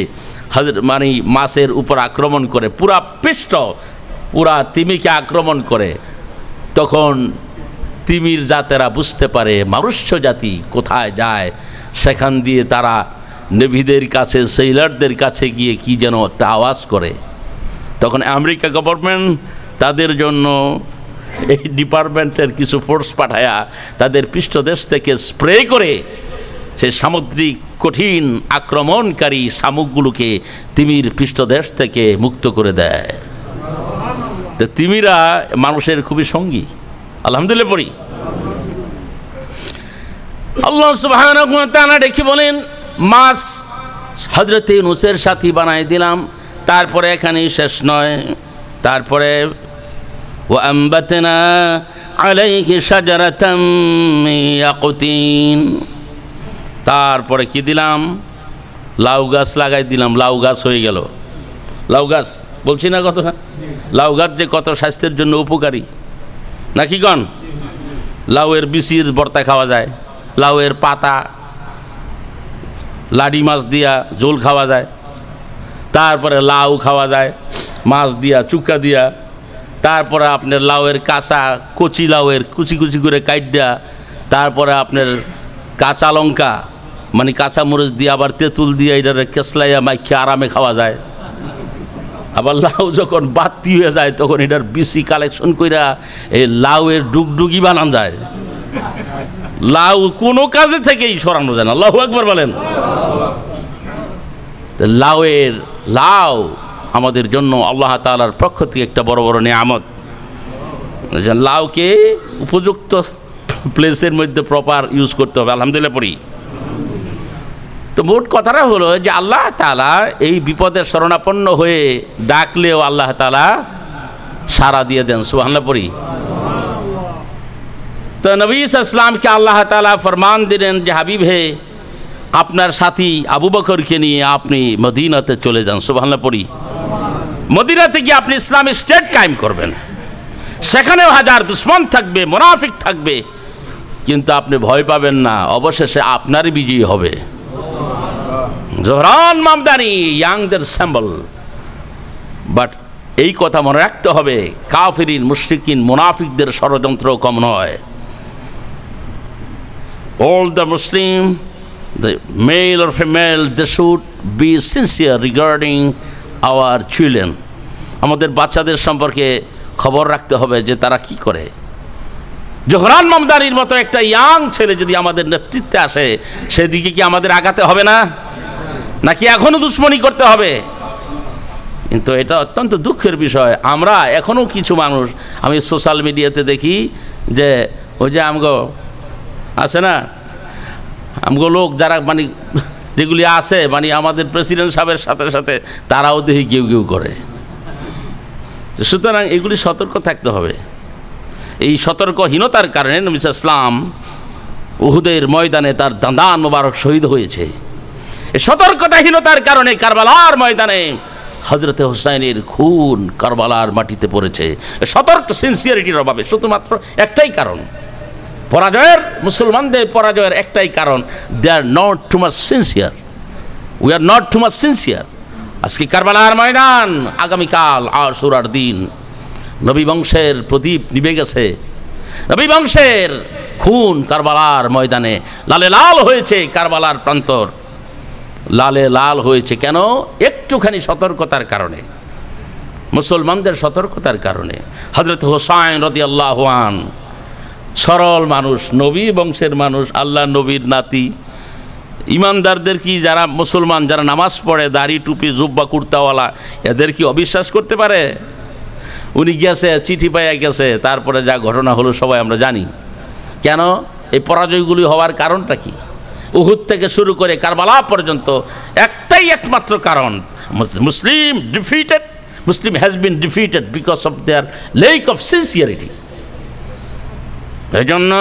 মানে মাছের উপর আক্রমণ করে, পুরা তিমিকে আক্রমণ করে, তখন তিমির জাতেরা বুঝতে পারে মনুষ্য জাতি কোথায় যায়, সেখান দিয়ে তারা নেভিদের কাছে, সেইলারদের কাছে গিয়ে কি যেন একটা আওয়াজ করে। তখন আমেরিকা গভর্নমেন্ট তাদের জন্য এই ডিপার্টমেন্টের কিছু ফোর্স পাঠায়া তাদের পৃষ্ঠদেশ থেকে স্প্রে করে সেই সামুদ্রিক কঠিন আক্রমণকারী শামুকগুলোকে তিমির পৃষ্ঠদেশ থেকে মুক্ত করে দেয়। তো তিমিরা মানুষের খুবই সঙ্গী। আলহামদুলিল্লাহ পড়ি। আল্লাহ সুবহানাহু ওয়া তাআলা ডেকে বলেন, মাছ হযরত ইউনূসের সাথী বানাই দিলাম। তারপরে এখানেই শেষ নয়, তারপরে ওয়া আম্বাতনা আলাইহি শাজারাতাম মিন ইয়াকুতিন, তারপরে কি দিলাম? লাউ গাছ লাগাই দিলাম। লাউ গাছ হয়ে গেল। লাউ গাছ বলছি না কথা? লাউ গাছ যে কত স্বাস্থ্যের জন্য উপকারী, নাকি কন? লাউয়ের বিচির ভর্তা খাওয়া যায়, লাউয়ের পাতা লাডি মাছ দিয়া ঝোল খাওয়া যায়, তারপরে লাউ খাওয়া যায় মাছ দিয়া, চুক্কা দিয়া, তারপরে আপনার লাউয়ের কাঁচা কচি লাউয়ের কুচি কুচি করে কাইডা, তারপরে আপনার কাঁচা লঙ্কা মানে কাঁচা মরিচ দিয়ে আবার তেঁতুল দিয়ে এটার কেসলাইয়া মাইখে আরামে খাওয়া যায়। আবার লাউ যখন বাতি হয়ে যায় তখন এটার বিচি কালেকশন কইরা এই লাউয়ের ডুগডুগি বানানো যায়। লাউ কোনো কাজে থেকেই সরানো যায় না। আল্লাহু আকবার বলেন। লাউ আমাদের জন্য আল্লাহ তাআলার পক্ষ থেকে একটা বড় বড় নিয়ামত। লাউকে উপযুক্ত প্লেসের মধ্যে প্রপার ইউজ করতে হবে। আলহামদুলিল্লাহ পড়ি। তো মোট কথাটা হলো যে আল্লাহ তাআলা এই বিপদের শরণাপন্ন হয়ে ডাকলেও আল্লাহ তাআলা সাড়া দিয়ে দেন। সুবহানাল্লাহ পড়ি। তো নবী ইসলামকে আল্লাহ তাআলা ফরমান দিলেন যে হাবিব হে, আপনার সাথী আবু বকরকে নিয়ে আপনি মদিনাতে চলে যান। সুবহানাল্লাহ পড়ি। মদিনাতে গিয়ে আপনি ইসলামী স্টেট কায়েম করবেন। সেখানেও হাজার দুশ্মন থাকবে, মুনাফিক থাকবে, কিন্তু আপনি ভয় পাবেন না, অবশেষে আপনারই বিজয়ী হবে। জোহরান মামদানি ইয়াংদের সিম্বল। বাট এই কথা মনে রাখতে হবে, কাফিরিন, মুশরিকিন, মুনাফিকদের ষড়যন্ত্র কম নয়। All the Muslim, the male or female, they should be sincere regarding our children. আমাদের বাচ্চাদের সম্পর্কে খবর রাখতে হবে যে তারা কি করে। জোহরান মামদানির মতো একটা ইয়াং ছেলে যদি আমাদের নেতৃত্বে আসে, সেদিকে কি আমাদের আগাতে হবে না, নাকি এখনো দুশ্মনী করতে হবে? কিন্তু এটা অত্যন্ত দুঃখের বিষয়, আমরা এখনও কিছু মানুষ, আমি সোশ্যাল মিডিয়াতে দেখি যে ওই যে আমগো আছে না, আমগো লোক যারা মানে যেগুলি আছে, মানে আমাদের প্রেসিডেন্ট সাহেবের সাথে সাথে তারাও দেখি কেউ কেউ করে। সুতরাং এগুলি সতর্ক থাকতে হবে। এই সতর্কহীনতার কারণে নবী ইসলাম উহুদের ময়দানে তার দাঁদান মোবারক শহীদ হয়েছে। এই সতর্কতাহীনতার কারণে কারবালার ময়দানে হযরতে হুসাইনের খুন কারবালার মাটিতে পড়েছে। সতর্ক সিনসিয়ারিটির অভাবে, শুধুমাত্র একটাই কারণ পরাজয়ের, মুসলমানদের পরাজয়ের একটাই কারণ, they are not too much sincere, we are not too much sincere. আজকে কারবালার ময়দান, আগামীকাল আশুরার দিন, নবী বংশের প্রদীপ নিভে গেছে, নবী বংশের খুন কারবালার ময়দানে লালে লাল হয়েছে। কারবালার প্রান্তর লালে লাল হয়েছে কেন? একটুখানি সতর্কতার কারণে, মুসলমানদের সতর্কতার কারণে। হযরত হুসাইন রাদিয়াল্লাহু আনহু সরল মানুষ, নবী বংশের মানুষ, আল্লাহ নবীর নাতি, ইমানদারদের কি, যারা মুসলমান, যারা নামাজ পড়ে, দাড়ি টুপি জুব্বা কুর্তাওয়ালা, এদের কি অবিশ্বাস করতে পারে? উনি গেছে, চিঠি পাইয়া গেছে, তারপরে যা ঘটনা হলো সবাই আমরা জানি। কেন এই পরাজয়গুলি হওয়ার কারণটা কি? উহুদ থেকে শুরু করে কারবালা পর্যন্ত একটাই একমাত্র কারণ, Muslim defeated, Muslim has been defeated because of their lack of sincerity. এই জন্য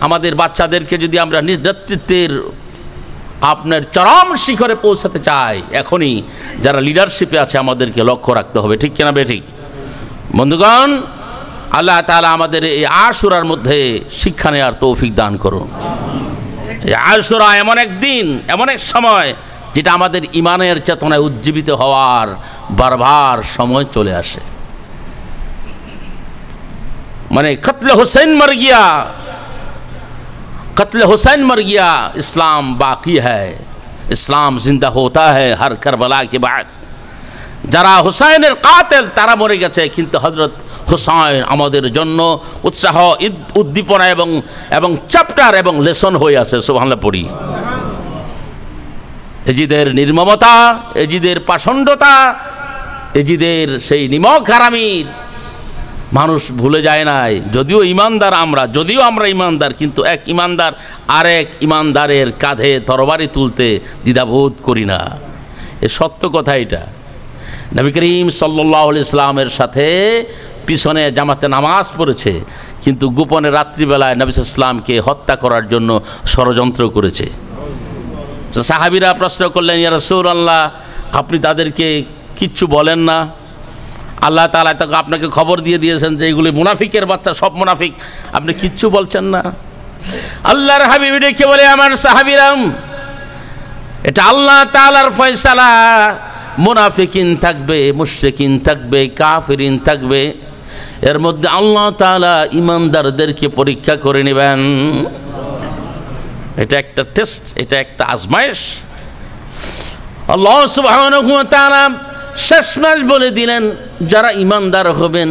আমাদের বাচ্চাদেরকে যদি আমরা নিজ নেতৃত্বের আপনার চরম শিখরে পৌঁছাতে চাই, এখনই যারা লিডারশিপে আছে আমাদেরকে লক্ষ্য রাখতে হবে। ঠিক কিনা বেঠিক? বন্ধুগণ, আল্লাহ তাআলা আমাদের এই আশুরার মধ্যে শিক্ষা নেওয়ার তৌফিক দান করুন। এই আশুরা এমন এক দিন, এমন এক সময়, যেটা আমাদের ইমানের চেতনায় উজ্জীবিত হওয়ার বারবার সময় চলে আসে। মানে কতলে হুসैन मर गया, कत्ल हुसैन मर गया, इस्लाम बाकी है, इस्लाम जिंदा होता है हर करबला के बाद। যারা হুসাইনের কাতেল তারা মরে গেছে, কিন্তু হযরত হুসাইন আমাদের জন্য উৎসাহ, উদ্দীপনা এবং চ্যাপ্টার এবং লেসন হয়ে আছে। সুবহানাল্লাহ পড়ি। এজিদের নির্মমতা, এজিদের পাষণ্ডতা, এজিদের সেই নিমক হারামির মানুষ ভুলে যায় নাই। যদিও আমরা ইমানদার, কিন্তু এক ইমানদার আরেক ইমানদারের কাঁধে তরবারি তুলতে দ্বিধাবোধ করি না। এ সত্য কথা। এটা নবী করিম সাল্লাল্লাহু আলাইহি সাল্লামের সাথে পিছনে জামাতে নামাজ পড়েছে, কিন্তু গোপনে রাত্রিবেলায় নবী সাল্লাল্লাহু আলাইহি সাল্লামকে হত্যা করার জন্য ষড়যন্ত্র করেছে। সাহাবীরা প্রশ্ন করলেন, ইয়া রাসূলুল্লাহ, আপনি তাদেরকে কিচ্ছু বলেন না? আল্লাহ তাআলা তো আপনাকে খবর দিয়ে দিয়েছেন যে এইগুলি মুনাফিকের বাচ্চা, সব মুনাফিক, আপনি কিচ্ছু বলছেন না? আল্লাহর হাবিব ডেকে বলে, আমার সাহাবীরা, এটা আল্লাহ তাআলার ফয়সালা। মুনাফিকিন থাকবে, মুশরিকিন থাকবে, কাফিরিন থাকবে, এর মধ্যে আল্লাহ তাআলা ঈমানদারদেরকে পরীক্ষা করে নেবেন। এটা একটা টেস্ট, এটা একটা আজমাইশ। আল্লাহ সুবহানাহু ওয়া তাআলা শেষমেশ বলে দিলেন, যারা ঈমানদার হবেন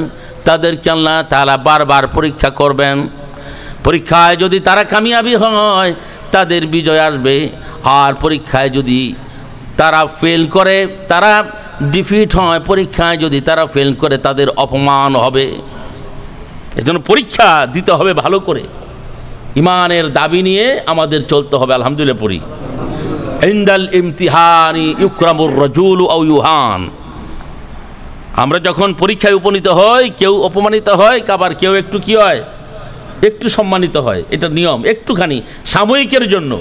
তাদেরকে আল্লাহ তাআলা বারবার পরীক্ষা করবেন। পরীক্ষায় যদি তারা কামিয়াবি হয় তাদের বিজয় আসবে, আর পরীক্ষায় যদি তারা ফেল করে, তারা ডিফিট হয়, পরীক্ষায় যদি তারা ফেল করে তাদের অপমান হবে। এজন্য পরীক্ষা দিতে হবে ভালো করে। ইমানের দাবি নিয়ে আমাদের চলতে হবে। আলহামদুলিল্লাহ পড়ি। ইনদাল ইমতিহানি ইউকরামুর রাজুলু আও ইউহান। আমরা যখন পরীক্ষায় উপনীত হই, কেউ অপমানিত হয়, আবার কেউ একটু কি হয়, একটু সম্মানিত হয়, এটা নিয়ম, একটুখানি সাময়িকের জন্য।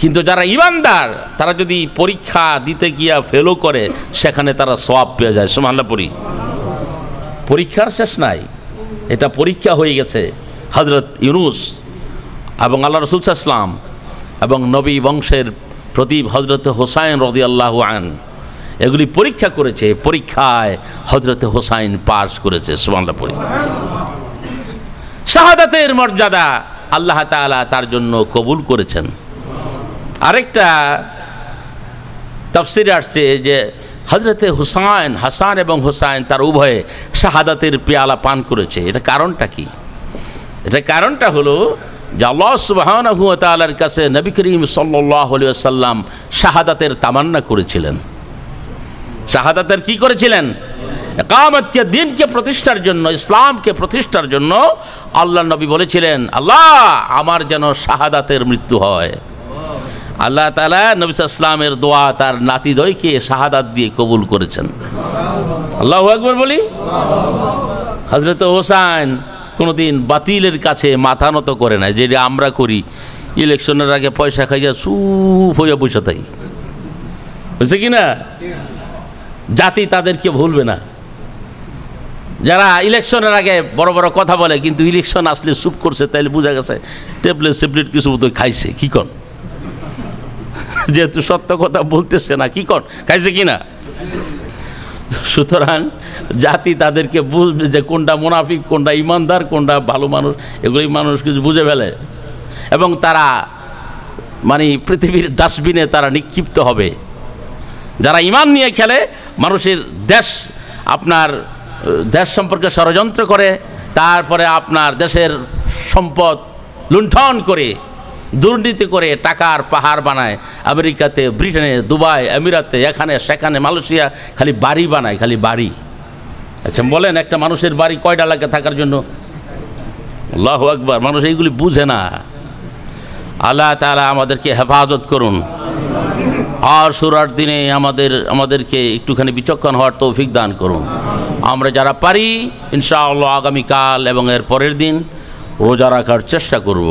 কিন্তু যারা ইমানদার তারা যদি পরীক্ষা দিতে গিয়া ফেলও করে সেখানে তারা সওয়াব পেয়ে যায়। সুবহানাল্লাহ পড়ি। পরীক্ষার শেষ নাই, এটা পরীক্ষা হয়ে গেছে। হযরত ইউনূস এবং আল্লাহ রাসূল সাল্লাল্লাহু আলাইহি ওয়াসাল্লাম এবং নবী বংশের প্রদীপ হযরত হোসাইন রাদিয়াল্লাহু আনহু এগুলি পরীক্ষা করেছে, পরীক্ষায় হযরত হোসাইন পাস করেছে। সুবহানাল্লাহ পড়ি। শাহাদাতের মর্যাদা আল্লাহ তাআলা তার জন্য কবুল করেছেন। আরেকটা তাফসীরে আসছে যে হযরতে হুসাইন, হাসান এবং হুসাইন তার উভয়ে শাহাদাতের পেয়ালা পান করেছে। এটা কারণটা কি? এটা কারণটা হলো যে আল্লাহ সুবহানাহু ওয়া তাআলার কাছে নবী করিম সাল্লাল্লাহু আলাইহি ওয়াসাল্লাম শাহাদাতের তামান্না করেছিলেন। শাহাদাতের কি করেছিলেন? ইকামতকে, দিনকে প্রতিষ্ঠার জন্য, ইসলামকে প্রতিষ্ঠার জন্য আল্লাহ নবী বলেছিলেন, আল্লাহ আমার যেন শাহাদাতের মৃত্যু হয়। আল্লাহ তাআলা নবী সাল্লাল্লাহু আলাইহি ওয়াসাল্লামের দোয়া তার নাতিদ্বয়কে শাহাদাত দিয়ে কবুল করেছেন। আল্লাহু আকবার বলি। হযরত হোসাইন কোনোদিন বাতিলের কাছে মাথা নত করে না, যেটা আমরা করি। ইলেকশনের আগে পয়সা খাইয়া চুপ হইয়া বসে থাকি, বুঝছে কি না? জাতি তাদেরকে ভুলবে না। যারা ইলেকশনের আগে বড় বড় কথা বলে কিন্তু ইলেকশন আসলে চুপ করছে, তাইলে বোঝা গেছে ট্যাবলেট সেবলেট কিছু তো খাইছে। কি কন? যেহেতু সত্য কথা বলতেছে না, কি কন খাইছে কি না? সুতরাং জাতি তাদেরকে বুঝবে যে কোনটা মুনাফিক, কোনটা ইমানদার, কোনটা ভালো মানুষ, এগুলি মানুষ কিছু বুঝে ফেলে। এবং তারা মানে পৃথিবীর ডাস্টবিনে তারা নিক্ষিপ্ত হবে। যারা ইমান নিয়ে খেলে, মানুষের আপনার দেশ সম্পর্কে ষড়যন্ত্র করে, তারপরে আপনার দেশের সম্পদ লুণ্ঠন করে, দুর্নীতি করে টাকার পাহাড় বানায়। আমেরিকাতে, ব্রিটেনে, দুবাই, আমিরাতে, এখানে সেখানে, মালয়েশিয়া খালি বাড়ি বানায়, খালি বাড়ি। আচ্ছা বলেন, একটা মানুষের বাড়ি কয়টা লাগে থাকার জন্য? আল্লাহু আকবার। মানুষ এইগুলি বুঝে না। আল্লাহ তাআলা আমাদেরকে হেফাজত করুন। আশুরার দিনে আমাদেরকে একটুখানি বিচক্ষণ হওয়ার তৌফিক দান করুন। আমরা যারা পারি ইনশাআল্লাহ আগামীকাল এবং এর পরের দিন রোজা রাখার চেষ্টা করব।